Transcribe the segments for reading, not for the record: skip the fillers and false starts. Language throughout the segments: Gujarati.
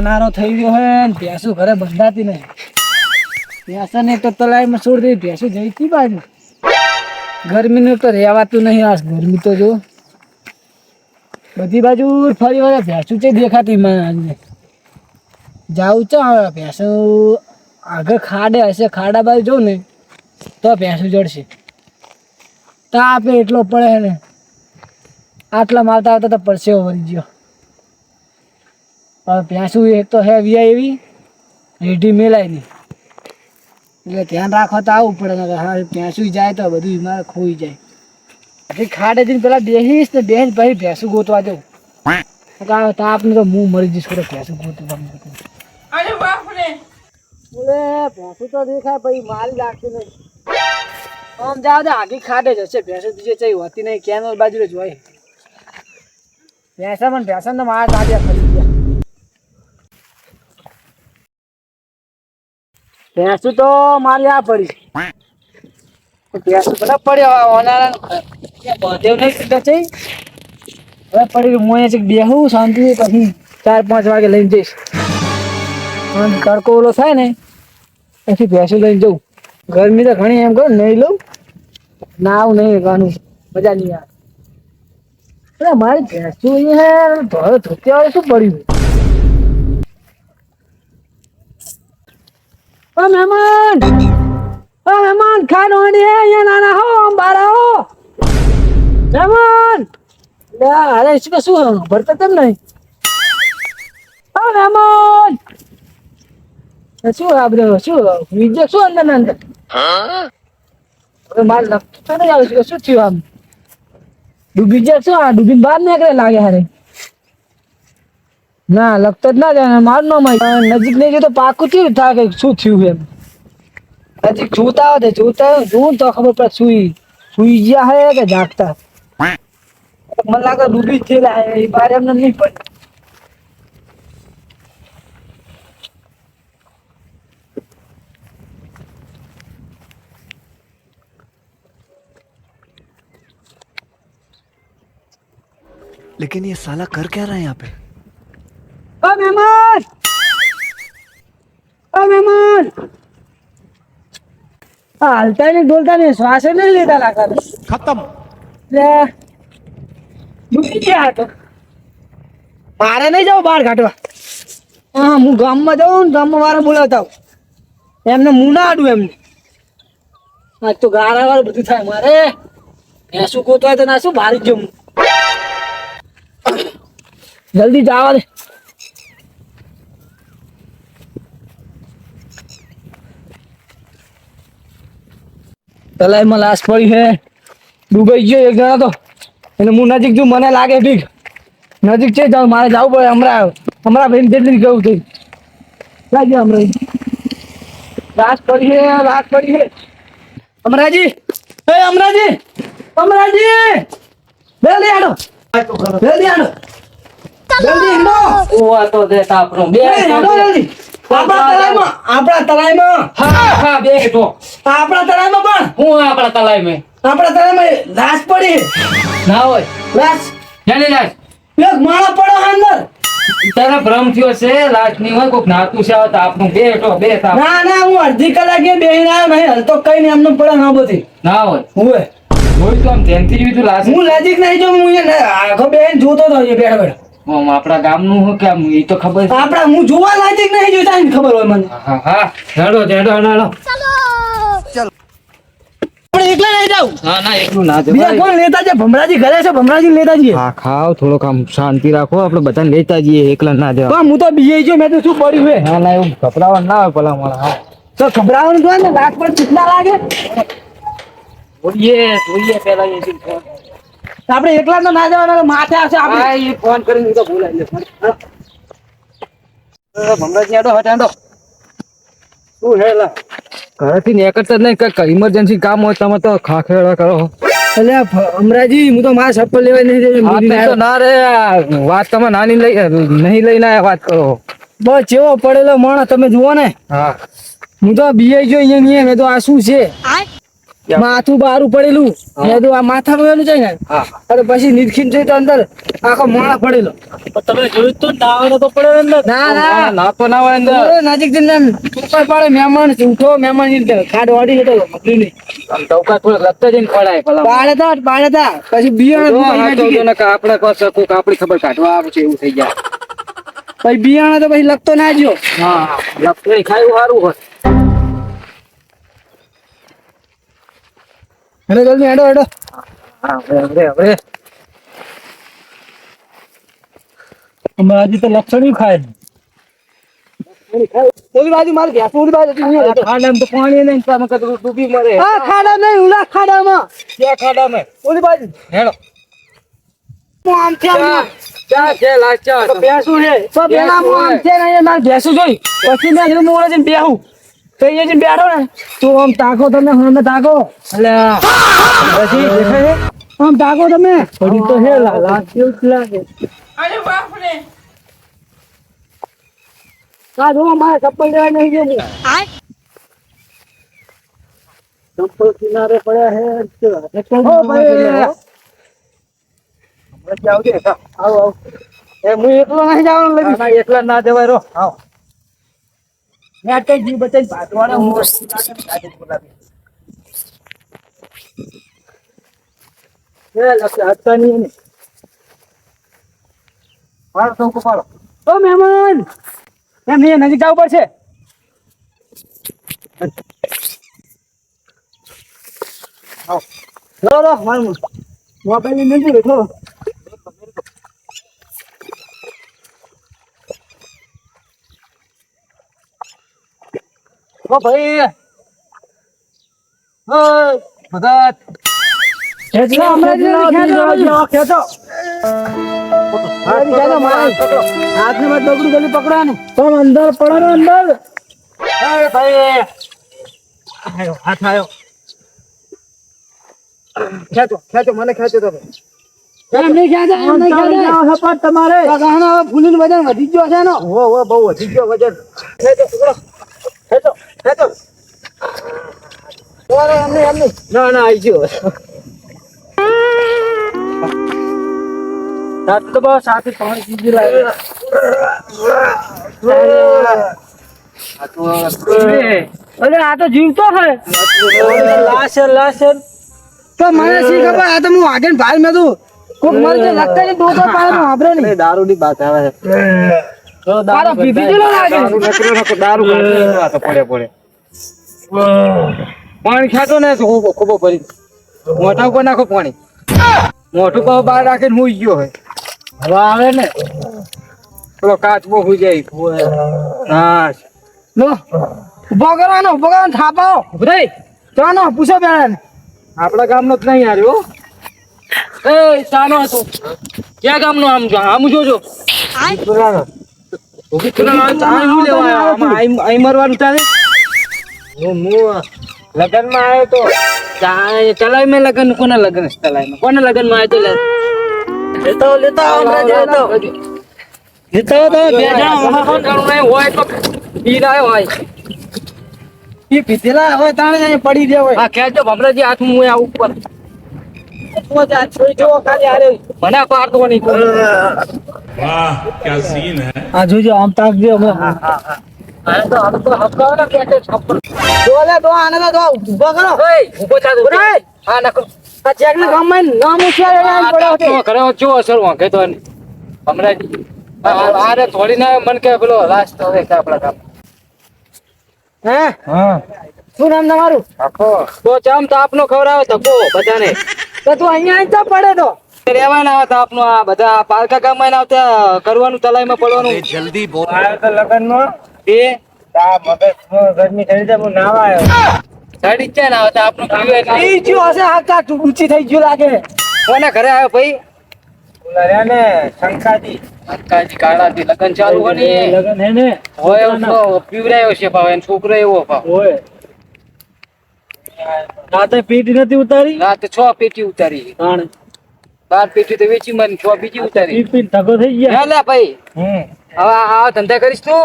ઉનાળો થઈ ગયો હે ને ભેંસું ઘરે બંધાતી નહીં. ભેંસને તો તલાઈમાં છોડી દઈ, ભેંસું જઈ કી બાજુ. ગરમીનું તો રહેવાતું નહીં. આ ગરમી તો જો બધી બાજુ ફરી વાર ભેંસું છે દેખાતી મને. જાવું છે ભેંસું આગળ ખાડે હશે, ખાડા બાજુ જોઉં ને તો ભેંસું જડશે. તાપ એટલો પડે ને, આટલા મારતા આવતા તો પરસેવો વળી ગયો. હવે ભેંસું એક તો હે વિયા એવી રેઢી મેલાય નહીં, એટલે ધ્યાન રાખવા તો આવવું પડે ને. હા ભેંસું જાય તો બધું મારે ખોઈ જાય. પછી ખાડે જઈને પેલા બેસીશ ને બેસીને પછી ભેંસું ગોતવા જવું. તાપને તો હું મરી જઈશ ભેંસું ગોતવા. બોલે ભેંસું તો દેખાય પછી મારી લાગશે નહીં. આમ જાવ દે આગી ખાડે જ હશે. ભેંસું બીજે ચઈ હોતી નહીં, કેનોલ બાજુ જ હોય. ભેંસા તો મારા તાજ્યા ફરી ગયા. ભેંસું તો મારી આ પડી. ભેંસું બધા પડ્યો બધે નહીં છે. હવે પડી હું અહીંયા બેહું શાંતિ, પછી 4-5 વાગે લઈને જઈશ. તડકો ઓલો થાય ને પછી ભેંસું લઈને જવું. ગરમી તો ઘણી એમ કરું નહીં લઉં ના આવું નહીં ગાનું મજા નહીં આવે. એટલે મારી ભેંસું અહીંયા ધોત્યા વાળે શું પડ્યું? મહેમાન ખાન હોડી હે અહીંયા નાના હો બાર આવો મહેમાન. અરે શું ભરતા તેમ નહીં? મહેમાન શું આ બધું શું વિજય શું અંદર ને અંદર મારે લખતો નહીં આવે છે. શું થયું આમ ડૂબી જાય શું? આ ડૂબીને બહાર નીકળે લાગે હારે. ના લખતો જ ના જાય મારું નામ નજીક નહીં જો તો પાકું થયું થાય કે શું થયું એમ. નજીક જોતા આવે જોઉં તો ખબર પડે સુઈ ગયા હે કે જાગતા. મને લાગે ડૂબી જ થયેલા હે એ બહાર એમને નહીં પડે. लेकिन ये साला कर क्या रहा है यहाँ पे? મહેમાન હાલતા ને ડોલતા ને શ્વાસ નહીં લેતા લાગે. खत्म. ડૂબી ગયા હતો. મારે નહીં જાવ બહાર કાઢવા. હા હું ગામમાં જાઉં ને ગામમાં વાળા બોલાવતા આવું. એમને હું ના આડું એમને. આજ તો ગારા વાળું બધું થાય મારે. ભેંસું ગોતવાય તો ના શું ભારી જવું. જલ્દી જવા દે. તલાઈમાં લાશ પડી છે, ડૂબાઈ ગયો એક જણા તો. અને હું નજીક છું, મને લાગે ભીખ નજીક છે જાવ મારે જવું પડે. હમણાં ભાઈ જેટલી ગયું થઈ લાગે હમણાં લાશ પડી છે. અમરાજી જલ્દી આડો. ઓવા તો દેતા આપણો બે જલ્દી. આપણા તલાઈમાં હા બે તો આપણા તલાઈમાં પણ હું આપણા તલાઈમાં લાશ પડી ના હોય. લાશ જાની લાશ એક માણસ પડો અંદર. તારા ભ્રમ થયો છે. લાશ ની હોય કોક નાતું છે તો આપણું બે ના હું અડધી કલાકે બેહીને આવ્યો નહીં. હાલ તો કઈ નહીં એમનું પડે ના બધી ના હોય હોય તો આમ ધ્યાનથી જોયું તું લાશ. હું નજીક નહીં જો હું આખો બેન જોતો હતો બેઠા આપણા ગામનું હું કેમ એ તો ખબર આપડા હું જોવા લાયક નહીં જોતા ને ખબર હોય મને. હા હેડો ચલો આપણે એકલા નહીં જાવ. ના એકલું ના જાવ. બીજા કોણ લેતા છે? ભમરાજી ઘરે છે, ભમરાજી લેતા જઈએ. હા ખાવ થોડો કામ શાંતિ રાખો. આપણે બધાને લેતા જઈએ, એકલા ના જાવ. હું તો બીજે જો મેં તો શું પડ્યું હે. ના એવું ગભરાવા ના હોય ભલા મારા. હા તો ગભરાવાનું તો ને લાખ પર કેટલા લાગે જોઈએ પેલા એ આપણે એકલા તો ના જવાના. માથે આવશે આપણે ફોન કરીને તો બોલાવી લે. ભમરાજી આડો હટાડો શું હેલા ઘરેથી નીકળતા જ નહીં. કઈ ઇમરજન્સી કામ હોય તમે તો ખાખેડા કરો. એટલે ભમરાજી હું તો મારા ચપ્પલ લેવા નહીં જઈ. ના રે વાત તમે નાની નહીં લઈને આવ્યા વાત કરો. બસ જેવો પડેલો માણસ તમે જુઓ ને. હા હું તો બીઆઈ જો અહીંયા મેં તો આ શું છે માથું બારું પડેલું મેં તો આ માથા પડેલું છે ને અને પછી નીરખીન જોઈ તો અંદર આખો મોણા પડેલો. તમે જોયું તો ના તો પડે અંદર. ના ના તો ના હોય અંદર. નજીક જઈને ટોકા પાડે મહેમાન ઉઠો મહેમાન ખાડ વાડી જતો મકડી આમ ટોકા થોડું રક્ત જઈને પડાય પેલા. પાડતા પછી બિયાણા આપણે પાસે કોક આપણી ખબર કાઢવા આવે છે એવું થઈ જાય. પછી બિયાણા તો પછી લગતો ના જ્યો. હા લપડી ખાયું સારું હોય. હેડો જલ્દી હેડો હેડો. હા હવે હમણાં હજી તો લક્ષણ ખાય. ઓલી બાજુ મારે ભેંસ ઓલી બાજુ ખાડામાં તો પાણી નહીં તમે કદું ડૂબી મરે. હા ખાડા નહીં ઉલા ખાડામાં ક્યાં ખાડામાં? ઓલી બાજુ હેડો. આમ છે ચા છે લાચા. ભેંસું છે તો પેલા આમ છે ને અહીંયા મારે ભેંસું જોઈ પછી મેં કીધું મોડે જઈને બેહું તો અહીંયા જઈને બેઠો ને તો આમ તાકો તમે સામે તાકો એટલે પછી દેખાય આમ તાકો તમે થોડી તો હે લાગે લાગે. આ જો મારે ચપ્પલ લેવા નહીં ગયો ચપ્પલ કિનારે પડ્યા હે. ઓ ભાઈ આવો એ હું એકલો નહીં જવાનું લગી. એકલા ના જવાય રો. આવો મેં કઈ જીવ બચાઈ ભાગવાના હું હટતા નહીં ને. પાડો ટોકો પાડો. ઓ મહેમાન એમ નહીં નજીક જવું પડશે. લો મારું મોબાઈલ ની નજીક બેઠો. ઓ ભાઈ ભગત હાથ ને મત બગડું ગલી પકડવાનું તો અંદર પડો અંદર. ભાઈ હાથ આવ્યો. ખેંચો મને ખેંચો તમે. એમ નહીં ખેંચાય તમારે ફૂલી નું વજન વધી ગયો છે ને. ઓ બહુ વધી ગયો વજન. ખેંચો છોકરો. ખેંચો ખેંચો. ના ના આવી ગયો. તો બસ સાથે પાણી પીજી લાગે. અરે આ તો જીવતો હે. લાશ તો મને શી ખબર આ તો હું આગળ ભાર મેં તું કોક મરી જાય લગતા ને ડોકો પાડે નો હાબરો નહીં. દારૂ ની વાત આવે છે. તારો પીપી જેલો લાગે. દારૂ પડે પાણી ખાતો ને ખોબો ભરી મોઢા ઉપર નાખો પાણી. મોઢું કહો બહાર રાખીને હુઈ ગયો હોય. હવે આવે ને પેલો કાચબો હુઈ જાય. હા લો ઉભો કરવાનો થાપાઓ ભાઈ ચાનો પૂછો બેન આપડા ગામનો જ નહીં આવ્યો. એ ચાનો હતો ક્યાં ગામનો? આમ જોજો. અહીં મરવાનું ચાલે. લગન માં આવ્યો તો ચલાઈ મેં લગન કોના લગન ચલાઈ કોના લગન માં આવ્યો તો લેતા હોય તો પીરાય હોય એ પીધેલા હવે તાણે પડી રહ્યા હોય. હા ખેંચો ભમરાજી હાથ હું આ ઉપર મને પાડતો નહીં. वाह क्या सीन है। આ જોજો આમ તાકજો હવે. ઉભો કરો ઉભો થા તું. હા નાખો. આ ચેક ને ગામમાં નામ ઉછાળે ઘરે ચો અસર વાંકે તો ભમરાજી આરે થોડી ના મન કે પેલો લાસ્ટ તો હવે આપડા ગામ. હે શું નામ તમારું? તો ચામ તો આપનો ખવડાવે ધક્કો બધાને. તો તું અહીંયા જ પડે તો રેવાના આવતા આપનો આ બધા પાલકા ગામમાં આવતા કરવાનું તલાઈમાં પડવાનું. जल्दी बोल આવ્યો તો લગનમાં એ મગજ ગરમી થઈ જાય હું નાવા આવ્યો. સાડી ક્યાં ના આવતા આપનો પીવે એટલે ઈ જ્યો હશે આકા ઊંચી થઈ ગયું લાગે. કોના ઘરે આવ્યો ભાઈ? ઓલા રહ્યા ને શંકાજી કાળાજી લગન ચાલુ હોય ને લગન હે ને હોય એવો પીવરાયો છે ભાવ એનો છોકરો એવો ભાવ. ઓય રાતે પીટી નથી ઉતારી રાતે 6 પેટી ઉતારી. તાણ 12 પેટી તો વેચી મારી 6 બીજી ઉતારી. પીટી ધગો થઈ ગયા. હે લે ભાઈ હવે આ ધંધા કરીશ તું?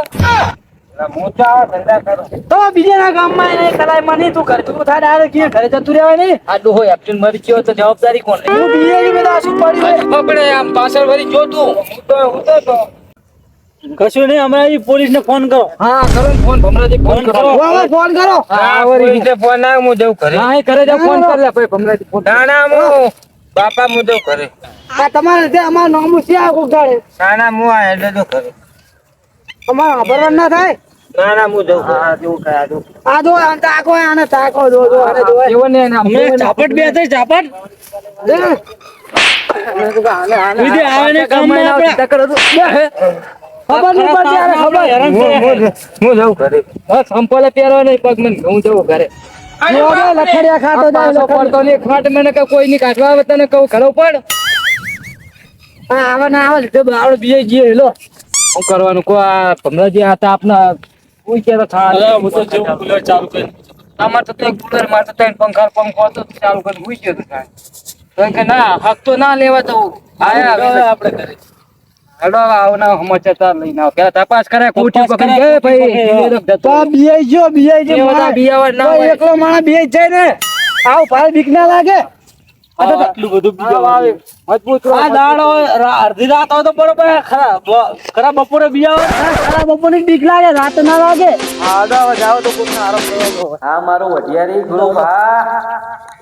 મોટા આવા ધંધા કરો તો બીજાના ગામમાં એને તલાઈમાં નહીં તું કરતું થાય ડાયરેક્ટ ક્યાં ઘરે જતું રહેવાય નહીં આ ડોહો એપ્રિલ મરી ગયો તો જવાબદારી કોણ લે? હું બીજે બધા શું પડ્યું પકડે આમ પાછળ વળી જોતું હું તો કશું નહીં હમણાં પોલીસ ને ફોન કરો હા કરો ને ફોન ભમરાજી ફોન કરો ફોન કરો હા વળી રીતે ફોન ના હું જઉં ઘરે હા એ કરે ફોન કર લે ભાઈ ભમરાજી ફોન ના ના હું બાપા હું જઉં ઘરે આ તમારે તે અમાર નામું છે આ કોગાડે ના ના હું આ એટલે તો ઘરે અમાર ભરવાડ ના થાય ના ના હું જઉં હા જેવું કયા જો આ જો આને તાકો આને તાકો જો જો આને જો એવો ને ના ઝાપટ બે થઈ ઝાપટ વિધિ આવે ને કામમાં આપણે ખબર નહીં પડતી યાર ખબર હેરાન કરે હું જઉં ઘરે બસ સંપલે પહેરવા નહીં પગ મને હું જઉં ઘરે જોડે લખડિયા ખાતો જાય પડતો નહીં ખાટ મને કે કોઈ નહીં કાઢવા આવે તને કહું ઘરો પડ હા આવે ને આવે લીધે આપણે બીજે જઈએ લો શું કરવાનું કો આ ભમરાજી હતા આપના કોઈ કે તો થાય હું તો જેવું કુલર ચાલુ કરી અમાર તો એક કુલર માં તો ત્રણ પંખો હતો તો ચાલુ કરી હુઈ ગયો તો થાય તો કે ના હક તો ના લેવા તો આયા હવે આપણે કરે હેડો આવના સમાચાર લઈને આવ પેલા તપાસ કરે કોઠી પકડી ગયે ભાઈ તો બીઆઈ જો બધા બિયાવા ના કોઈ હોય એકલો માણસ બીઆઈ જાય ને આવ ભાઈ બીક ના લાગે આટલું બધું બીજાવા મજબૂત આ દાડો અડધી રાત હોય તો બરોબર ખરા બપોરે બીજા ખરા બપોરે બીક લાગે રાત ના લાગે આડો જાવ તો કોઈ આરામ કરવા આ મારો વઢિયારી ગુરુ ભા